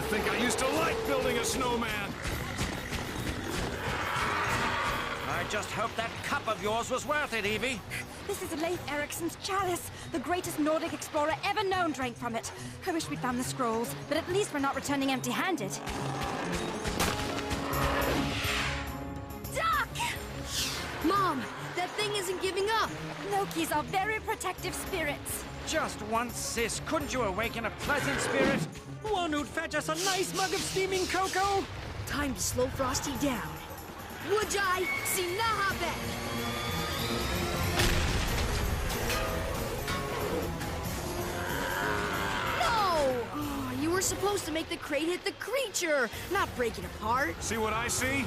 think I used to like building a snowman. I just hope that cup of yours was worth it, Evie. This is Leif Erikson's chalice. The greatest Nordic explorer ever known drank from it. I wish we'd found the scrolls, but at least we're not returning empty-handed. Duck! Mom, that thing isn't giving up. Lokis are very protective spirits. Just once, sis, couldn't you awaken a pleasant spirit? One who'd fetch us a nice mug of steaming cocoa? Time to slow Frosty down. Wujai Sinahabet! No! Oh, you were supposed to make the crate hit the creature, not break it apart. See what I see?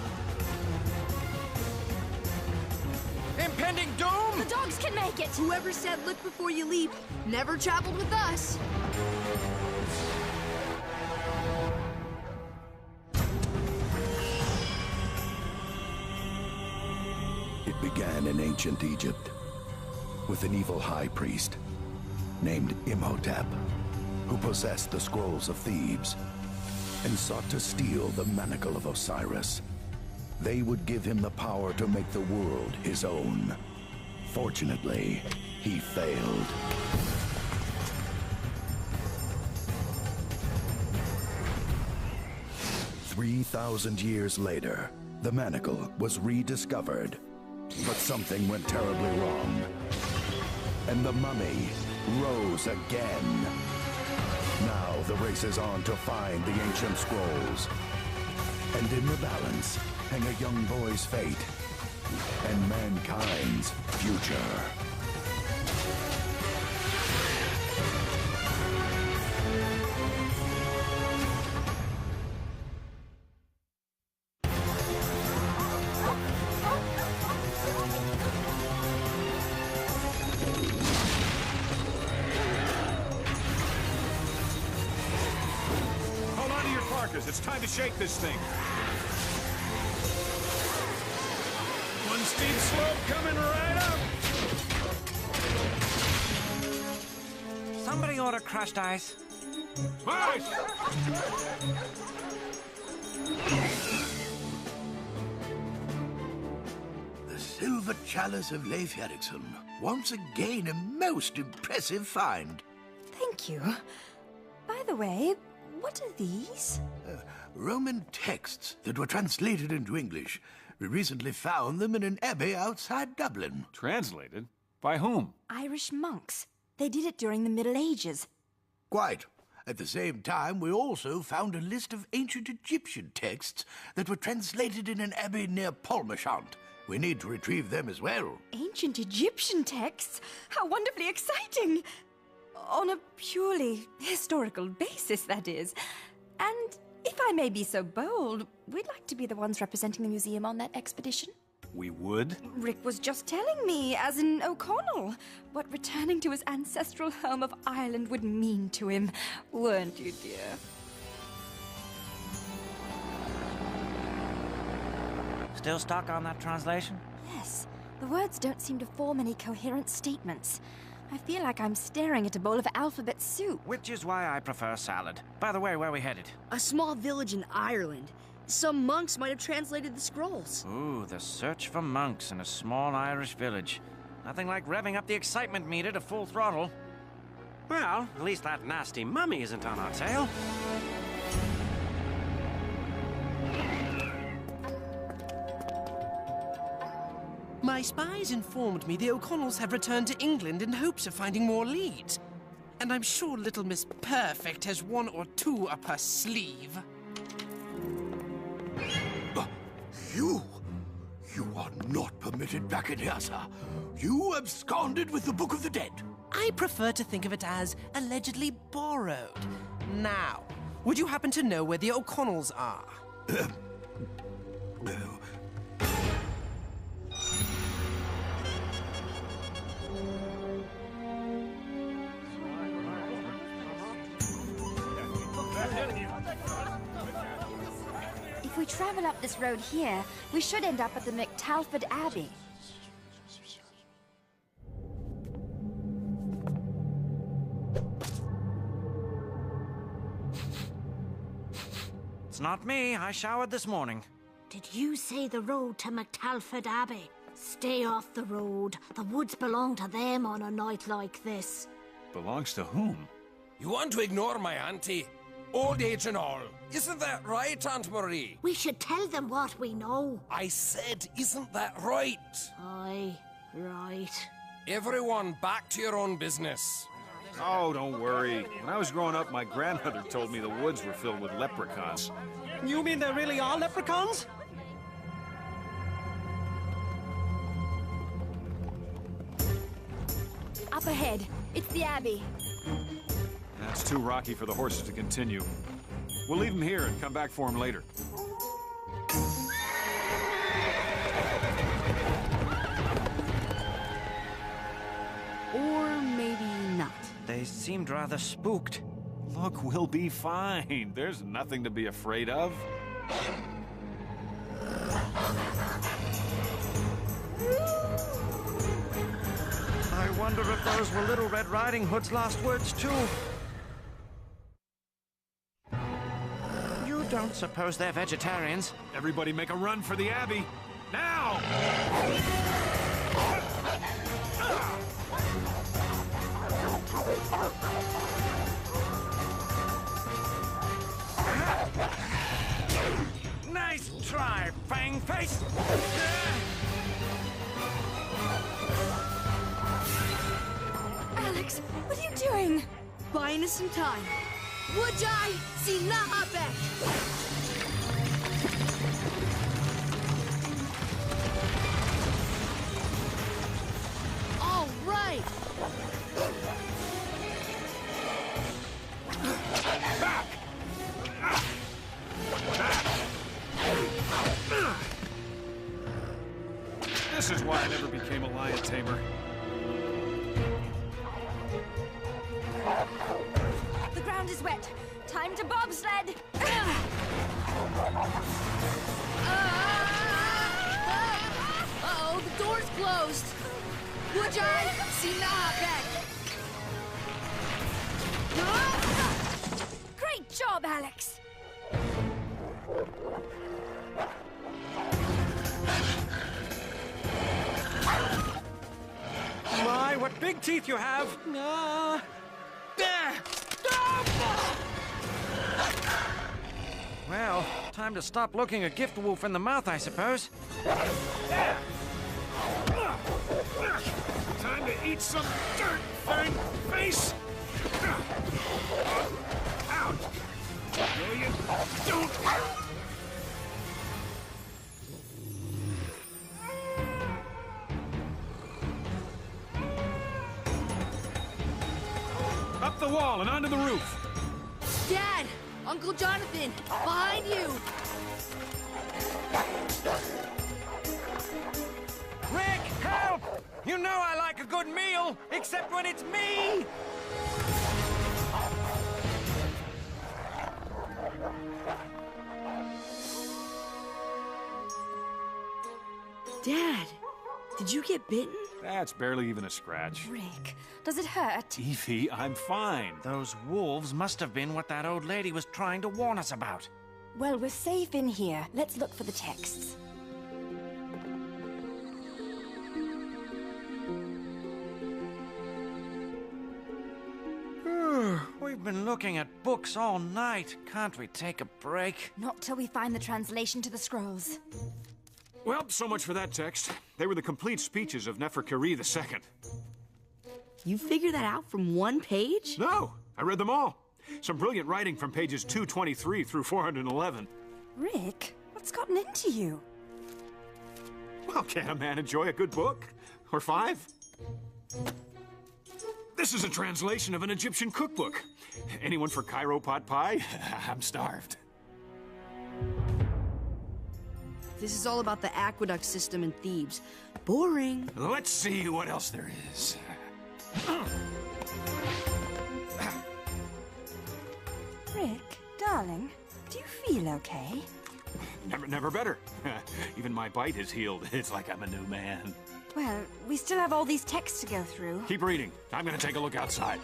Impending doom? The dogs can make it! Whoever said look before you leap never traveled with us. It began in ancient Egypt with an evil high priest named Imhotep, who possessed the scrolls of Thebes and sought to steal the manacle of Osiris. They would give him the power to make the world his own. Fortunately, he failed. "3,000 years later, the manacle was rediscovered. But something went terribly wrong, and the mummy rose again. Now the race is on to find the ancient scrolls. And in the balance hang a young boy's fate and mankind's future. It's time to shake this thing. One steep slope coming right up. Somebody order crushed ice. Push! The silver chalice of Leif Erikson. Once again, a most impressive find. Thank you. By the way, what are these? Roman texts that were translated into English. We recently found them in an abbey outside Dublin. Translated? By whom? Irish monks. They did it during the Middle Ages. Quite. At the same time, we also found a list of ancient Egyptian texts that were translated in an abbey near Polmashant. We need to retrieve them as well. Ancient Egyptian texts? How wonderfully exciting! On a purely historical basis, that is. And if I may be so bold, we'd like to be the ones representing the museum on that expedition. We would? Rick was just telling me, as in O'Connell, what returning to his ancestral home of Ireland would mean to him. Weren't you, dear? Still stuck on that translation? Yes. The words don't seem to form any coherent statements. I feel like I'm staring at a bowl of alphabet soup. Which is why I prefer salad. By the way, where are we headed? A small village in Ireland. Some monks might have translated the scrolls. Ooh, the search for monks in a small Irish village. Nothing like revving up the excitement meter to full throttle. Well, at least that nasty mummy isn't on our tail. My spies informed me the O'Connells have returned to England in hopes of finding more leads. And I'm sure little Miss Perfect has one or two up her sleeve. You are not permitted back in here, sir. You absconded with the Book of the Dead. I prefer to think of it as allegedly borrowed. Now, would you happen to know where the O'Connells are? No. If we travel up this road here, we should end up at the McTalford Abbey. That's not me. I showered this morning. Did you say the road to McTalford Abbey? Stay off the road. The woods belong to them on a night like this. Belongs to whom? You want to ignore my auntie? Old age and all. Isn't that right, Aunt Marie? We should tell them what we know. I said, isn't that right? Aye, right. Everyone back to your own business. Oh, don't worry. When I was growing up, my grandmother told me the woods were filled with leprechauns. You mean there really are leprechauns? Up ahead. It's the Abbey. That's too rocky for the horses to continue. We'll leave them here and come back for them later. Or maybe not. They seemed rather spooked. Look, we'll be fine. There's nothing to be afraid of. I wonder if those were Little Red Riding Hood's last words, too. You don't suppose they're vegetarians? Everybody make a run for the Abbey. Now! Nice try, Fang Face! Alex, what are you doing? Buying us some time. Wujai Sinabek! All right! This is why I never became a lion tamer. The ground is wet. Time to bobsled. Uh-oh, the door's closed. Wujai Sinabek! Great job, Alex. My, what big teeth you have! Well, time to stop looking a gift wolf in the mouth, I suppose. Time to eat some dirt, Fang Face! Ouch! No, you don't! Up the wall and onto the roof! Dad! Uncle Jonathan! Behind you! Rick, help! You know I like a good meal, except when it's me! Dad, did you get bitten? That's barely even a scratch. Rick, does it hurt? Evie, I'm fine. Those wolves must have been what that old lady was trying to warn us about. Well, we're safe in here. Let's look for the texts. We've been looking at books all night. Can't we take a break? Not till we find the translation to the scrolls. Well, so much for that text. They were the complete speeches of Neferkari II. You figured that out from one page? No, I read them all. Some brilliant writing from pages 223 through 411. Rick, what's gotten into you? Well, can't a man enjoy a good book? Or 5? This is a translation of an Egyptian cookbook. Anyone for Cairo pot pie? I'm starved. This is all about the aqueduct system in Thebes. Boring. Let's see what else there is. Rick, darling, do you feel okay? Never better. Even my bite is healed. It's like I'm a new man. Well, we still have all these texts to go through. Keep reading. I'm gonna take a look outside.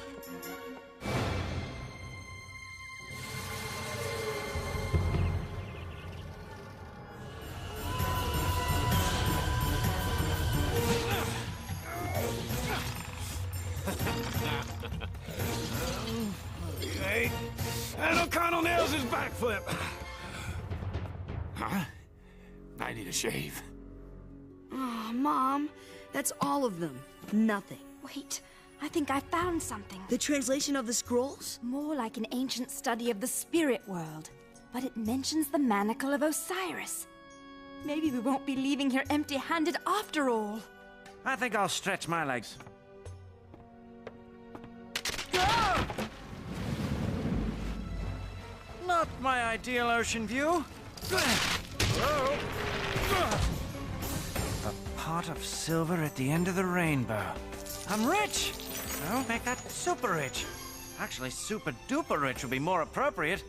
And O'Connell nails his backflip. Huh? I need a shave. Oh, Mom, that's all of them. Nothing. Wait, I think I found something. The translation of the scrolls? More like an ancient study of the spirit world. But it mentions the manacle of Osiris. Maybe we won't be leaving here empty-handed after all. I think I'll stretch my legs. Not my ideal ocean view. A pot of silver at the end of the rainbow. I'm rich! I'll make that super rich. Actually, super duper rich would be more appropriate.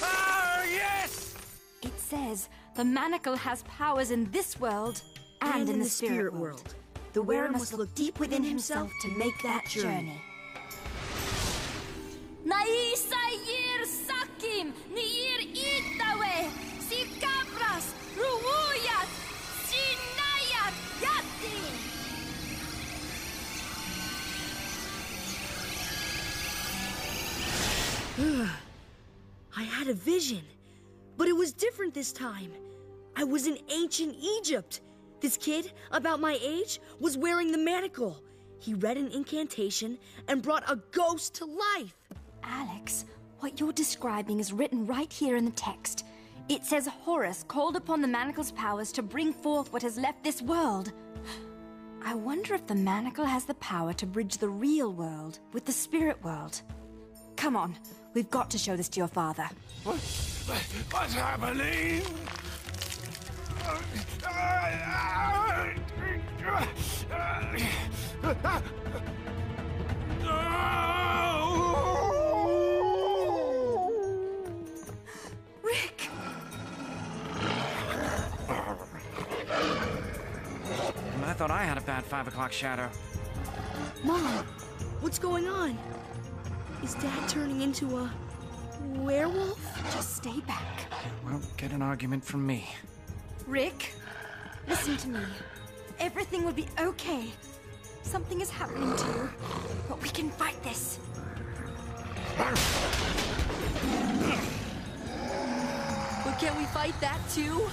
Ah, yes! It says the manacle has powers in this world and in the spirit world. The wearer must look deep within himself to make that journey. Naisayir sakim, niir itawe, si cabras, ruuyat, sinayat, yati. I had a vision, but it was different this time. I was in ancient Egypt. This kid, about my age, was wearing the manacle. He read an incantation and brought a ghost to life. Alex, what you're describing is written right here in the text. It says Horus called upon the manacle's powers to bring forth what has left this world. I wonder if the manacle has the power to bridge the real world with the spirit world. Come on, we've got to show this to your father. What's happening? Rick! I thought I had a bad 5 o'clock shadow. Mom, what's going on? Is Dad turning into a werewolf? Just stay back. Won't get an argument from me. Rick, listen to me. Everything will be okay. Something is happening to you, but we can fight this. But can we fight that too?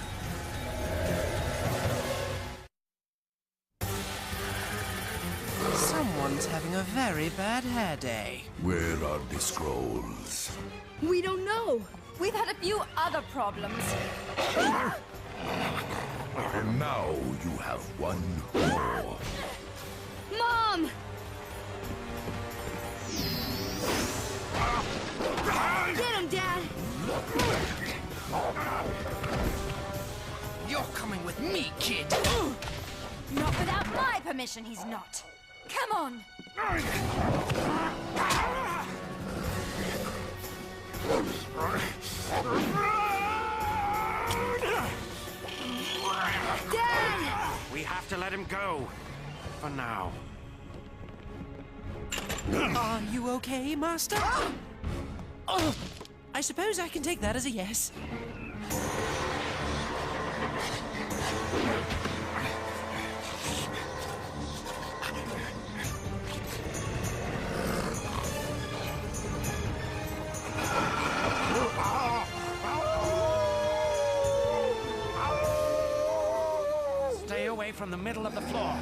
Someone's having a very bad hair day. Where are the scrolls? We don't know. We've had a few other problems. And now you have one more. Mom! Get him, Dad! You're coming with me, kid. Not without my permission, he's not. Come on! Dad! We have to let him go. For now. Are you okay, Master? Oh, I suppose I can take that as a yes. Stay away from the middle of the floor.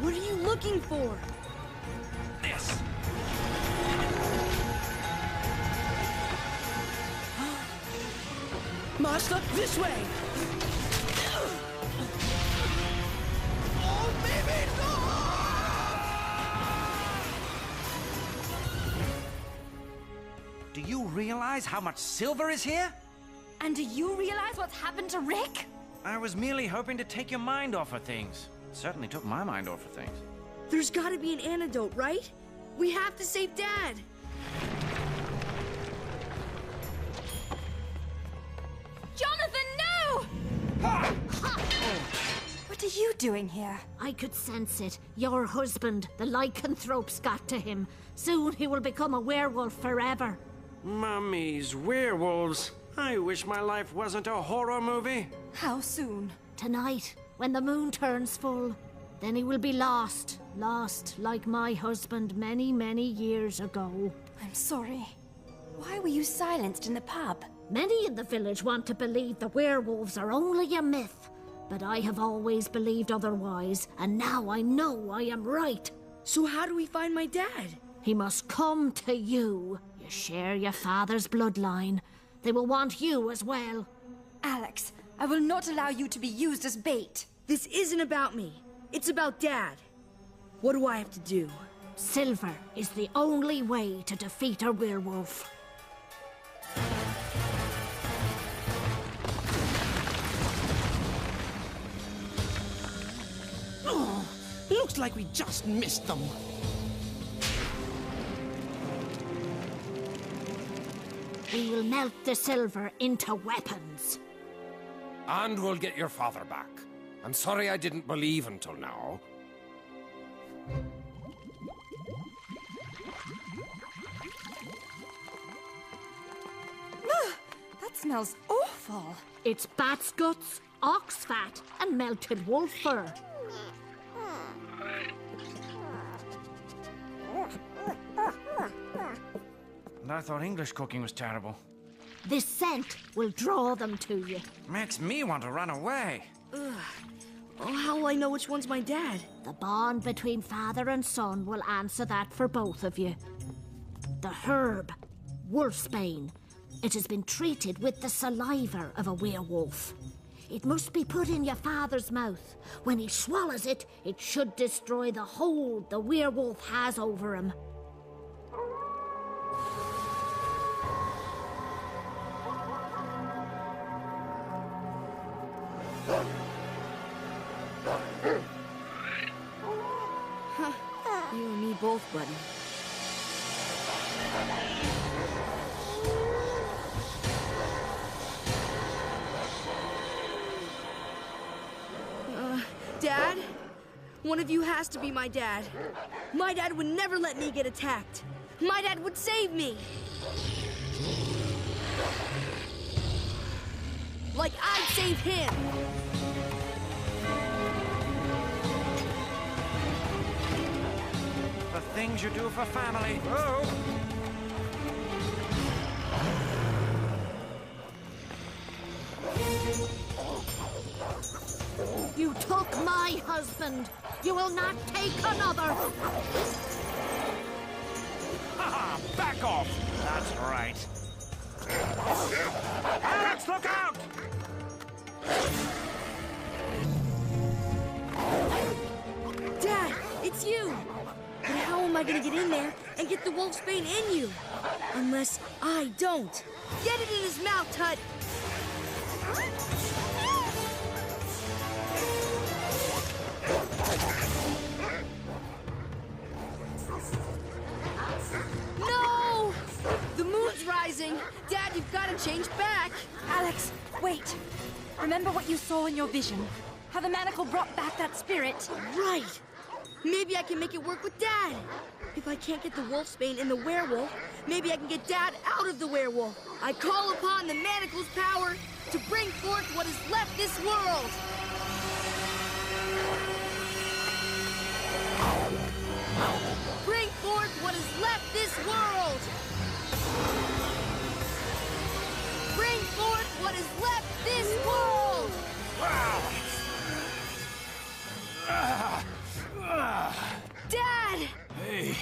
What are you looking for? This. Master, this way! Oh, baby, Do you realize how much silver is here? And do you realize what's happened to Rick? I was merely hoping to take your mind off of things. It certainly took my mind off of things. There's gotta be an antidote, right? We have to save Dad! Jonathan, no! What are you doing here? I could sense it. Your husband, the lycanthrope's got to him. Soon he will become a werewolf forever. Mummies, werewolves. I wish my life wasn't a horror movie. How soon? Tonight, when the moon turns full. then he will be lost. Lost like my husband many, many years ago. I'm sorry. Why were you silenced in the pub? Many in the village want to believe the werewolves are only a myth. But I have always believed otherwise, and now I know I am right. So how do we find my dad? He must come to you. You share your father's bloodline. They will want you as well. Alex, I will not allow you to be used as bait. This isn't about me. It's about Dad. What do I have to do? Silver is the only way to defeat a werewolf. Oh, looks like we just missed them. We will melt the silver into weapons. And we'll get your father back. I'm sorry I didn't believe until now. That smells awful. It's bat's guts, ox fat, and melted wolf fur. And I thought English cooking was terrible. This scent will draw them to you. Makes me want to run away. Oh, how will I know which one's my dad? The bond between father and son will answer that for both of you. The herb, wolfsbane. It has been treated with the saliva of a werewolf. It must be put in your father's mouth. When he swallows it, it should destroy the hold the werewolf has over him. You and me both, buddy. Dad? One of you has to be my dad. My dad would never let me get attacked. My dad would save me. Like I'd save him. The things you do for family. Oh! You took my husband. You will not take another. Ha! Back off! That's right. Alex, look out! Dad, it's you. But how am I gonna get in there and get the wolfsbane in you? Unless I don't. Get it in his mouth, Tut. No! The moon's rising. Dad, you've got to change back. Alex, wait. Remember what you saw in your vision? How the manacle brought back that spirit? Right. Maybe I can make it work with Dad. If I can't get the wolfsbane in the werewolf, maybe I can get Dad out of the werewolf. I call upon the manacle's power to bring forth what has left this world. Bring forth what has left this world. Bring forth what has left this world. Dad! Hey,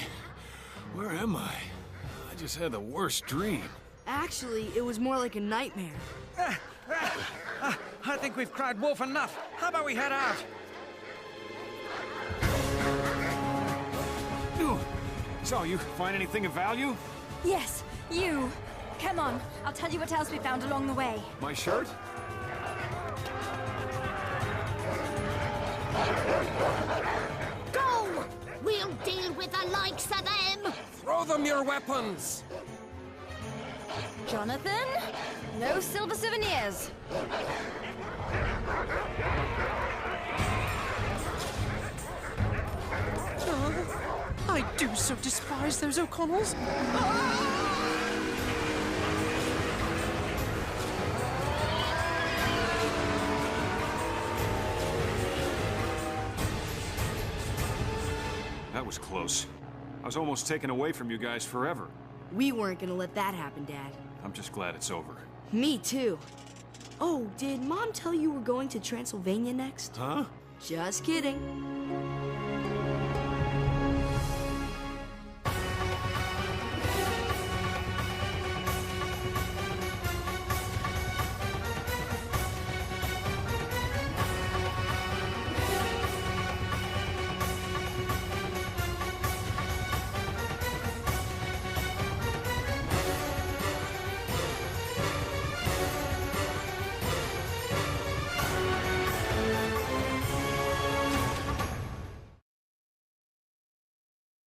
where am I? I just had the worst dream. Actually, it was more like a nightmare. I think we've cried wolf enough. How about we head out? Ooh. So, you find anything of value? Yes, you. Come on, I'll tell you what else we found along the way. My shirt? Go! We'll deal with the likes of them. Throw them your weapons! Jonathan, no silver souvenirs. I do so despise those O'Connells. that was close. I was almost taken away from you guys forever. We weren't gonna let that happen, Dad. I'm just glad it's over. Me too. Oh, did Mom tell you we're going to Transylvania next? Huh? Just kidding.